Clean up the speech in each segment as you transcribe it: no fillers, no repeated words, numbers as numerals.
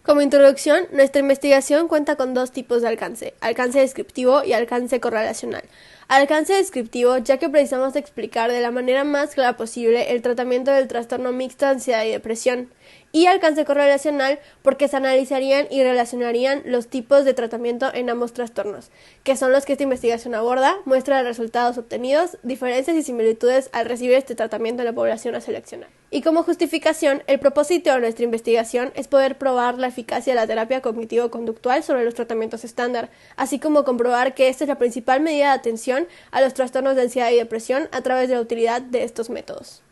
Como introducción, nuestra investigación cuenta con dos tipos de alcance descriptivo y alcance correlacional. Alcance descriptivo, ya que precisamos explicar de la manera más clara posible el tratamiento del trastorno mixto de ansiedad y depresión. Y alcance correlacional, porque se analizarían y relacionarían los tipos de tratamiento en ambos trastornos, que son los que esta investigación aborda, muestra de resultados obtenidos, diferencias y similitudes al recibir este tratamiento en la población a seleccionar. Y como justificación, el propósito de nuestra investigación es poder probar la eficacia de la terapia cognitivo-conductual sobre los tratamientos estándar, así como comprobar que esta es la principal medida de atención a los trastornos de ansiedad y depresión a través de la utilidad de estos métodos.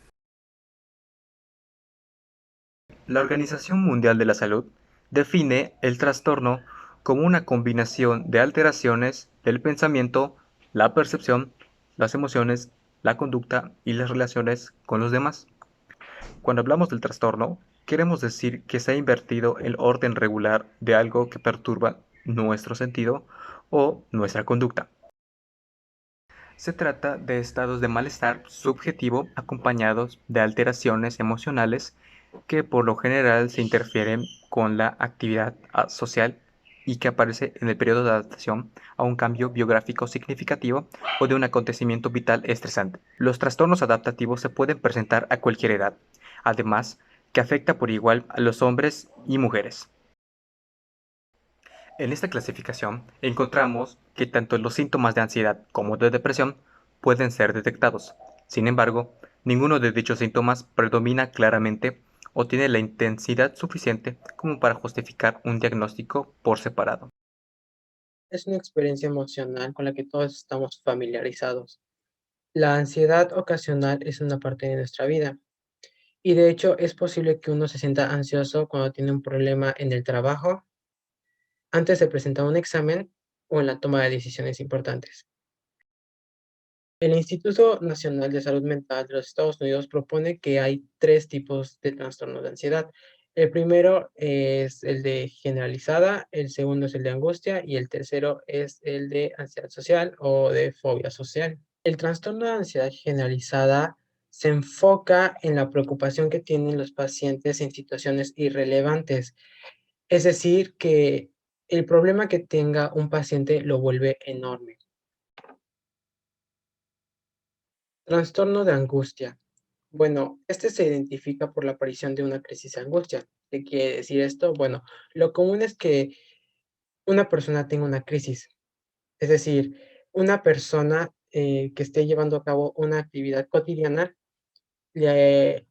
La Organización Mundial de la Salud define el trastorno como una combinación de alteraciones del pensamiento, la percepción, las emociones, la conducta y las relaciones con los demás. Cuando hablamos del trastorno, queremos decir que se ha invertido el orden regular de algo que perturba nuestro sentido o nuestra conducta. Se trata de estados de malestar subjetivo acompañados de alteraciones emocionales que por lo general se interfieren con la actividad social y que aparece en el periodo de adaptación a un cambio biográfico significativo o de un acontecimiento vital estresante. Los trastornos adaptativos se pueden presentar a cualquier edad, además que afecta por igual a los hombres y mujeres. En esta clasificación encontramos que tanto los síntomas de ansiedad como de depresión pueden ser detectados. Sin embargo, ninguno de dichos síntomas predomina claramente o tiene la intensidad suficiente como para justificar un diagnóstico por separado. Es una experiencia emocional con la que todos estamos familiarizados. La ansiedad ocasional es una parte de nuestra vida y de hecho es posible que uno se sienta ansioso cuando tiene un problema en el trabajo, antes de presentar un examen o en la toma de decisiones importantes. El Instituto Nacional de Salud Mental de los Estados Unidos propone que hay tres tipos de trastornos de ansiedad. El primero es el de generalizada, el segundo es el de angustia y el tercero es el de ansiedad social o de fobia social. El trastorno de ansiedad generalizada se enfoca en la preocupación que tienen los pacientes en situaciones irrelevantes, es decir, que el problema que tenga un paciente lo vuelve enorme. Trastorno de angustia. Bueno, este se identifica por la aparición de una crisis de angustia. ¿Qué quiere decir esto? Bueno, lo común es que una persona tenga una crisis, es decir, una persona que esté llevando a cabo una actividad cotidiana le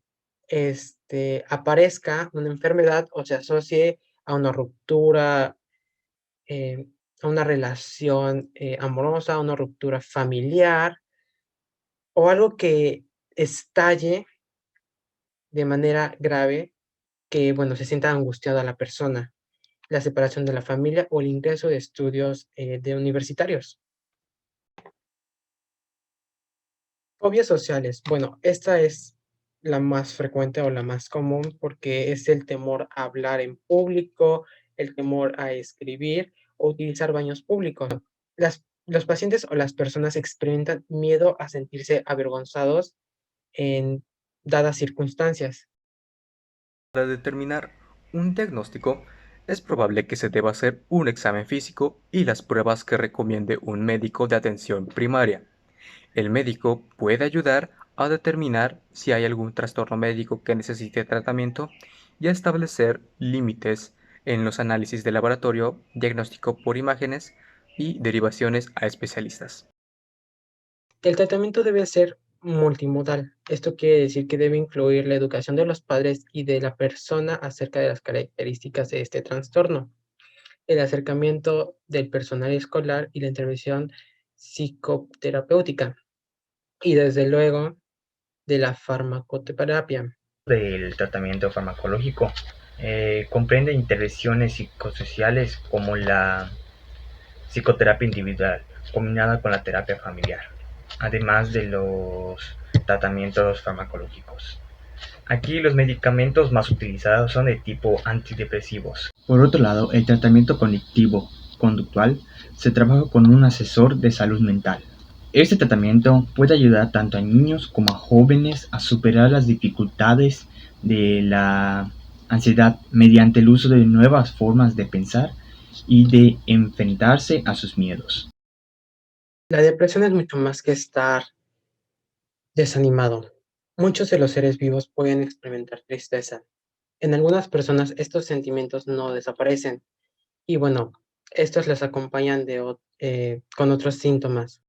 aparezca una enfermedad o se asocie a una ruptura, a una relación amorosa, a una ruptura familiar o algo que estalle de manera grave que, bueno, se sienta angustiada la persona, la separación de la familia o el ingreso de estudios, de universitarios. Fobias sociales. Bueno, esta es la más frecuente o la más común porque es el temor a hablar en público, el temor a escribir o utilizar baños públicos. Los pacientes o las personas experimentan miedo a sentirse avergonzados en dadas circunstancias. Para determinar un diagnóstico, es probable que se deba hacer un examen físico y las pruebas que recomiende un médico de atención primaria. El médico puede ayudar a determinar si hay algún trastorno médico que necesite tratamiento y a establecer límites en los análisis de laboratorio, diagnóstico por imágenes y derivaciones a especialistas. El tratamiento debe ser multimodal. Esto quiere decir que debe incluir la educación de los padres y de la persona acerca de las características de este trastorno, el acercamiento del personal escolar y la intervención psicoterapéutica, y desde luego de la farmacoterapia. Del tratamiento farmacológico comprende intervenciones psicosociales como la psicoterapia individual combinada con la terapia familiar, además de los tratamientos farmacológicos. Aquí los medicamentos más utilizados son de tipo antidepresivos. Por otro lado, el tratamiento cognitivo conductual se trabaja con un asesor de salud mental. Este tratamiento puede ayudar tanto a niños como a jóvenes a superar las dificultades de la ansiedad mediante el uso de nuevas formas de pensar y de enfrentarse a sus miedos. La depresión es mucho más que estar desanimado. Muchos de los seres vivos pueden experimentar tristeza. En algunas personas estos sentimientos no desaparecen y bueno, estos les acompañan con otros síntomas.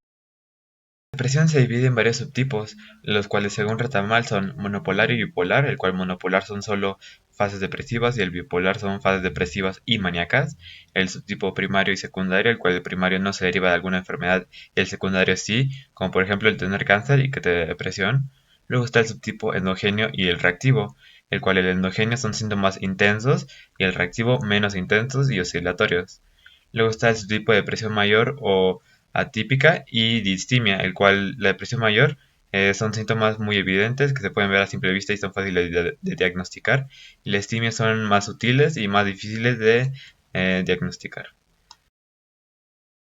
La depresión se divide en varios subtipos, los cuales según Retamal son monopolar y bipolar, el cual monopolar son solo fases depresivas y el bipolar son fases depresivas y maníacas. El subtipo primario y secundario, el cual el primario no se deriva de alguna enfermedad y el secundario sí, como por ejemplo el tener cáncer y que te dé depresión. Luego está el subtipo endogéneo y el reactivo, el cual el endogéneo son síntomas intensos y el reactivo menos intensos y oscilatorios. Luego está el subtipo de depresión mayor o atípica y distimia, el cual la depresión mayor son síntomas muy evidentes que se pueden ver a simple vista y son fáciles de diagnosticar, y la distimia son más sutiles y más difíciles de diagnosticar.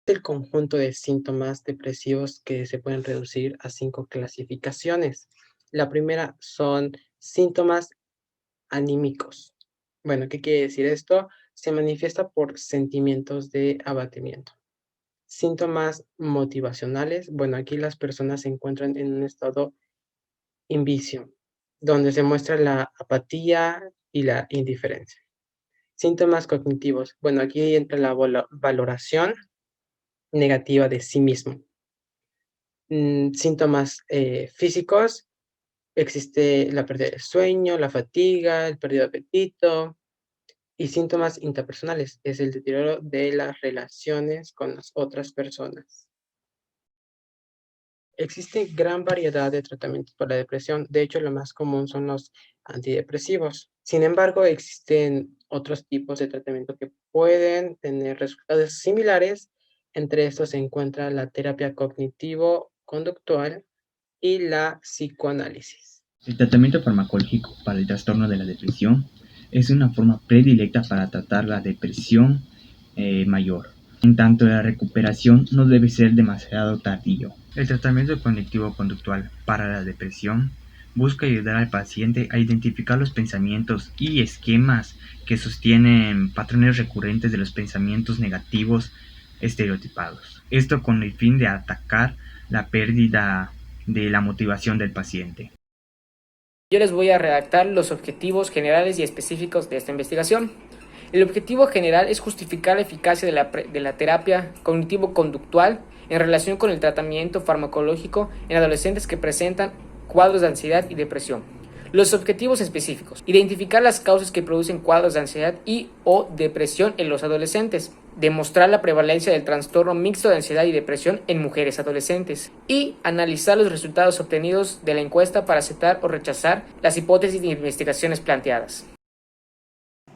El conjunto de síntomas depresivos que se pueden reducir a 5 clasificaciones. La primera son síntomas anímicos. Bueno, ¿qué quiere decir esto? Se manifiesta por sentimientos de abatimiento. Síntomas motivacionales. Bueno, aquí las personas se encuentran en un estado invicio, donde se muestra la apatía y la indiferencia. Síntomas cognitivos. Bueno, aquí entra la valoración negativa de sí mismo. Síntomas físicos. Existe la pérdida del sueño, la fatiga, el pérdida de apetito. Y síntomas interpersonales, es el deterioro de las relaciones con las otras personas. Existe gran variedad de tratamientos para la depresión. De hecho, lo más común son los antidepresivos. Sin embargo, existen otros tipos de tratamiento que pueden tener resultados similares. Entre estos se encuentra la terapia cognitivo-conductual y la psicoanálisis. El tratamiento farmacológico para el trastorno de la depresión es una forma predilecta para tratar la depresión mayor. En tanto, la recuperación no debe ser demasiado tardío. El tratamiento cognitivo-conductual para la depresión busca ayudar al paciente a identificar los pensamientos y esquemas que sostienen patrones recurrentes de los pensamientos negativos estereotipados. Esto con el fin de atacar la pérdida de la motivación del paciente. Yo les voy a redactar los objetivos generales y específicos de esta investigación. El objetivo general es justificar la eficacia de la terapia cognitivo-conductual en relación con el tratamiento farmacológico en adolescentes que presentan cuadros de ansiedad y depresión. Los objetivos específicos: identificar las causas que producen cuadros de ansiedad y o depresión en los adolescentes, demostrar la prevalencia del trastorno mixto de ansiedad y depresión en mujeres adolescentes y analizar los resultados obtenidos de la encuesta para aceptar o rechazar las hipótesis de investigaciones planteadas.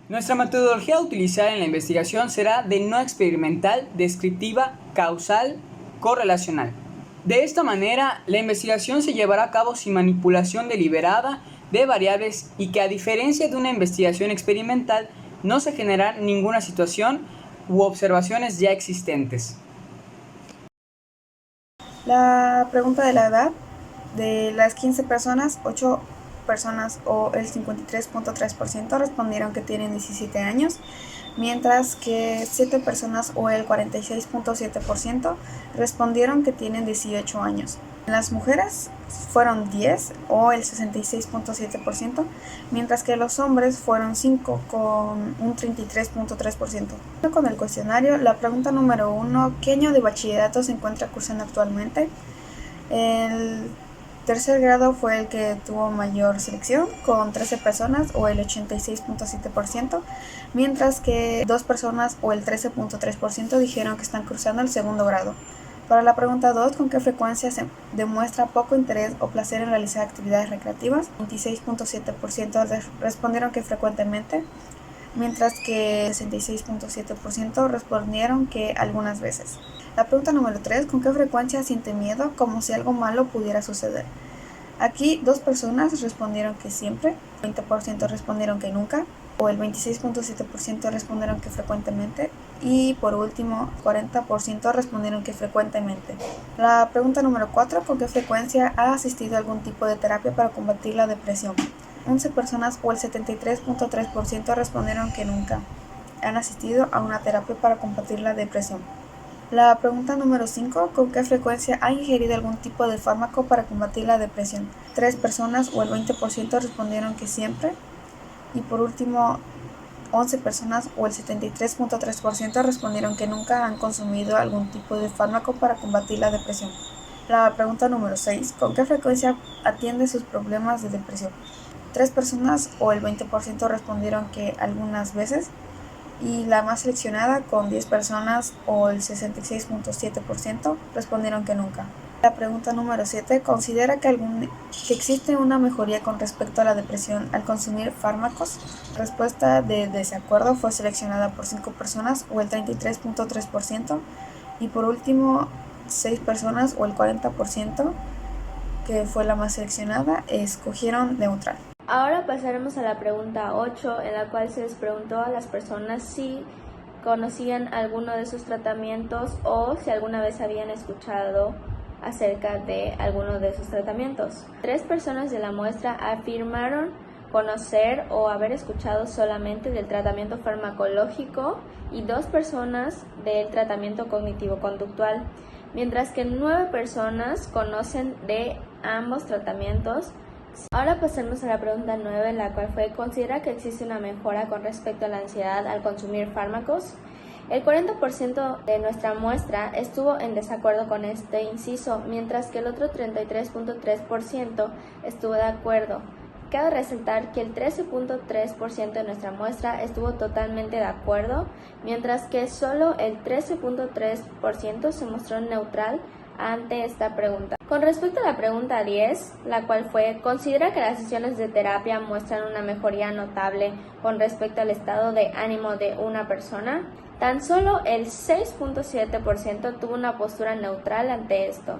Nuestra metodología utilizada en la investigación será de no experimental, descriptiva, causal, correlacional. De esta manera, la investigación se llevará a cabo sin manipulación deliberada de variables y que, a diferencia de una investigación experimental, no se generará ninguna situación u observaciones ya existentes. La pregunta de la edad: de las 15 personas, 8 personas o el 53.3% respondieron que tienen 17 años, mientras que 7 personas o el 46.7% respondieron que tienen 18 años. Las mujeres fueron 10 o el 66.7%, mientras que los hombres fueron 5 con un 33.3%. Con el cuestionario, la pregunta número 1, ¿qué año de bachillerato se encuentra cursando actualmente? El tercer grado fue el que tuvo mayor selección, con 13 personas o el 86.7%, mientras que 2 personas o el 13.3% dijeron que están cursando el segundo grado. Para la pregunta 2, ¿con qué frecuencia se demuestra poco interés o placer en realizar actividades recreativas? 26.7% respondieron que frecuentemente, mientras que 66.7% respondieron que algunas veces. La pregunta número 3, ¿con qué frecuencia siente miedo como si algo malo pudiera suceder? Aquí 2 personas respondieron que siempre, 20% respondieron que nunca, o el 26.7% respondieron que frecuentemente, y por último 40% respondieron que frecuentemente. La pregunta número 4, ¿con qué frecuencia ha asistido a algún tipo de terapia para combatir la depresión? 11 personas o el 73.3% respondieron que nunca han asistido a una terapia para combatir la depresión. La pregunta número 5, ¿con qué frecuencia ha ingerido algún tipo de fármaco para combatir la depresión? 3 personas o el 20% respondieron que siempre. Y por último, 11 personas o el 73.3% respondieron que nunca han consumido algún tipo de fármaco para combatir la depresión. La pregunta número 6, ¿con qué frecuencia atiende sus problemas de depresión? 3 personas o el 20% respondieron que algunas veces. Y la más seleccionada, con 10 personas o el 66.7% respondieron que nunca. La pregunta número 7, ¿considera que existe una mejoría con respecto a la depresión al consumir fármacos? La respuesta de desacuerdo fue seleccionada por 5 personas o el 33.3%. Y por último, 6 personas o el 40%, que fue la más seleccionada, escogieron neutral. Ahora pasaremos a la pregunta 8, en la cual se les preguntó a las personas si conocían alguno de sus tratamientos o si alguna vez habían escuchado acerca de alguno de sus tratamientos. 3 personas de la muestra afirmaron conocer o haber escuchado solamente del tratamiento farmacológico y 2 personas del tratamiento cognitivo-conductual, mientras que 9 personas conocen de ambos tratamientos. Ahora pasemos a la pregunta 9, la cual fue: ¿considera que existe una mejora con respecto a la ansiedad al consumir fármacos? El 40% de nuestra muestra estuvo en desacuerdo con este inciso, mientras que el otro 33.3% estuvo de acuerdo. Cabe resaltar que el 13.3% de nuestra muestra estuvo totalmente de acuerdo, mientras que solo el 13.3% se mostró neutral ante esta pregunta. Con respecto a la pregunta 10, la cual fue: ¿considera que las sesiones de terapia muestran una mejoría notable con respecto al estado de ánimo de una persona? Tan solo el 6.7% tuvo una postura neutral ante esto.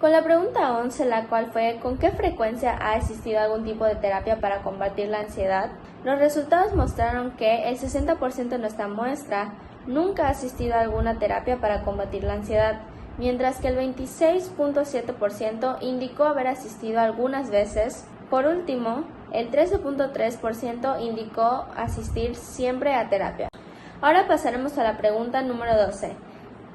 Con la pregunta 11, la cual fue: ¿con qué frecuencia ha asistido a algún tipo de terapia para combatir la ansiedad? Los resultados mostraron que el 60% de nuestra muestra nunca ha asistido a alguna terapia para combatir la ansiedad, mientras que el 26.7% indicó haber asistido algunas veces. Por último, el 13.3% indicó asistir siempre a terapia. Ahora pasaremos a la pregunta número 12,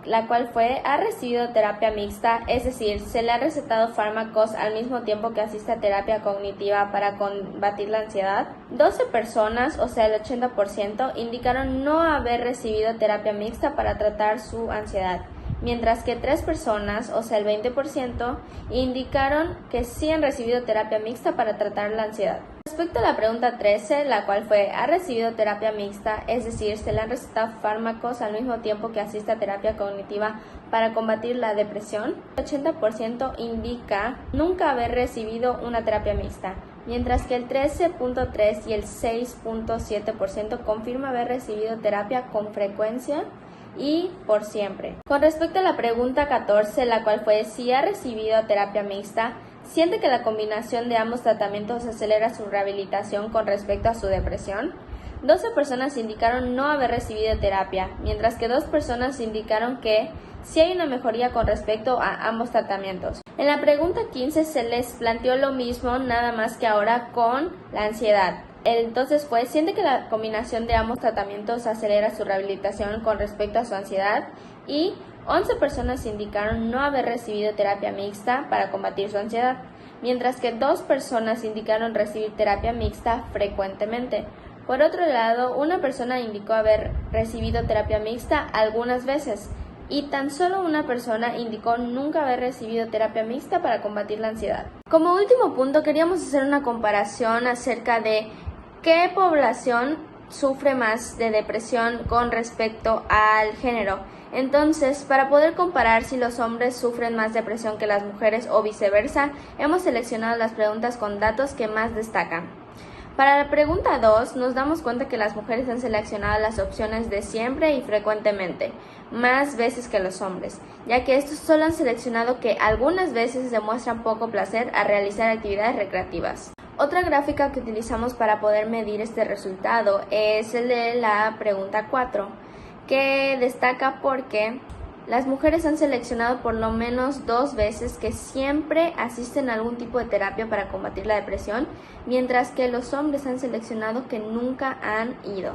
la cual fue: ¿ha recibido terapia mixta? Es decir, ¿se le ha recetado fármacos al mismo tiempo que asiste a terapia cognitiva para combatir la ansiedad? 12 personas, o sea el 80%, indicaron no haber recibido terapia mixta para tratar su ansiedad, mientras que 3 personas, o sea el 20%, indicaron que sí han recibido terapia mixta para tratar la ansiedad. Respecto a la pregunta 13, la cual fue: ¿ha recibido terapia mixta? Es decir, ¿se le han recetado fármacos al mismo tiempo que asiste a terapia cognitiva para combatir la depresión? El 80% indica nunca haber recibido una terapia mixta, mientras que el 13.3% y el 6.7% confirma haber recibido terapia con frecuencia y por siempre. Con respecto a la pregunta 14, la cual fue: si ha recibido terapia mixta, ¿siente que la combinación de ambos tratamientos acelera su rehabilitación con respecto a su depresión? 12 personas indicaron no haber recibido terapia, mientras que 2 personas indicaron que sí hay una mejoría con respecto a ambos tratamientos. En la pregunta 15 se les planteó lo mismo, nada más que ahora con la ansiedad. Entonces fue: ¿siente que la combinación de ambos tratamientos acelera su rehabilitación con respecto a su ansiedad? Y 11 personas indicaron no haber recibido terapia mixta para combatir su ansiedad, mientras que 2 personas indicaron recibir terapia mixta frecuentemente. Por otro lado, una persona indicó haber recibido terapia mixta algunas veces, y tan solo una persona indicó nunca haber recibido terapia mixta para combatir la ansiedad. Como último punto, queríamos hacer una comparación acerca de qué población sufre más de depresión con respecto al género. Entonces, para poder comparar si los hombres sufren más depresión que las mujeres o viceversa, hemos seleccionado las preguntas con datos que más destacan. Para la pregunta 2, nos damos cuenta que las mujeres han seleccionado las opciones de siempre y frecuentemente, más veces que los hombres, ya que estos solo han seleccionado que algunas veces demuestran poco placer al realizar actividades recreativas. Otra gráfica que utilizamos para poder medir este resultado es el de la pregunta 4, que destaca porque Las mujeres han seleccionado por lo menos 2 veces que siempre asisten a algún tipo de terapia para combatir la depresión, mientras que los hombres han seleccionado que nunca han ido.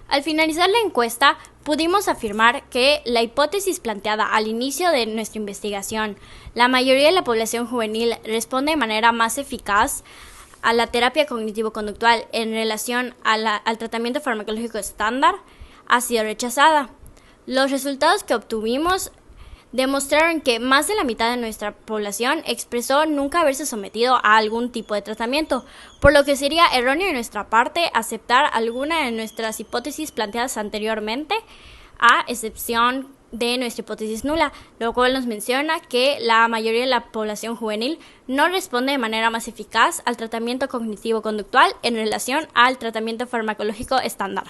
Al finalizar la encuesta, pudimos afirmar que la hipótesis planteada al inicio de nuestra investigación, la mayoría de la población juvenil responde de manera más eficaz a la terapia cognitivo-conductual en relación al tratamiento farmacológico estándar, ha sido rechazada. Los resultados que obtuvimos demostraron que más de la mitad de nuestra población expresó nunca haberse sometido a algún tipo de tratamiento, por lo que sería erróneo de nuestra parte aceptar alguna de nuestras hipótesis planteadas anteriormente, a excepción de nuestra hipótesis nula, lo cual nos menciona que la mayoría de la población juvenil no responde de manera más eficaz al tratamiento cognitivo-conductual en relación al tratamiento farmacológico estándar.